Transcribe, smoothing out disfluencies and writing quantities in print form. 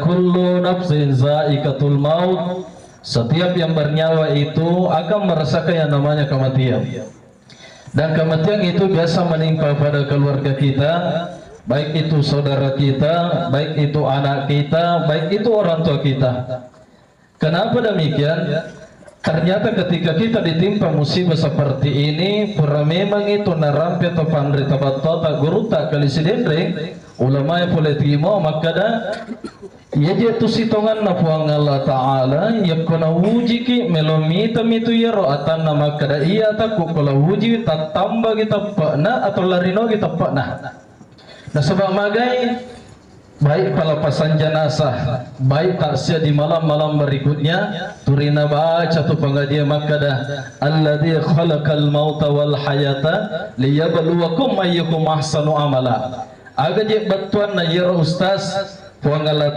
kullu nafsin za'iqatul maut. Setiap yang bernyawa itu akan merasakan yang namanya kematian. Dan kematian itu biasa menimpa pada keluarga kita, baik itu saudara kita, baik itu anak kita, baik itu orang tua kita. Kenapa demikian? Ternyata ketika kita ditimpa musibah seperti ini, pura memang itu narampi atau pandri tabato tak guru tak kali sidendring, ulama yang boleh terima maka dah ya jatuh sitongan nafuang Allah Ta'ala ya kena wujiki melomita mitu ya ro'atan nama kada iya tak kukula wuji tak tambah kita pakna atau larino kita pakna. Nah sebab magai baik pelepasan jenazah, baik takziah di malam-malam berikutnya, turina baca tu pengajian makada alladzi khalaqal mauta wal hayata liyabluwakum ayyukum ahsanu amala. Aga je batuan na ya ustaz puang Allah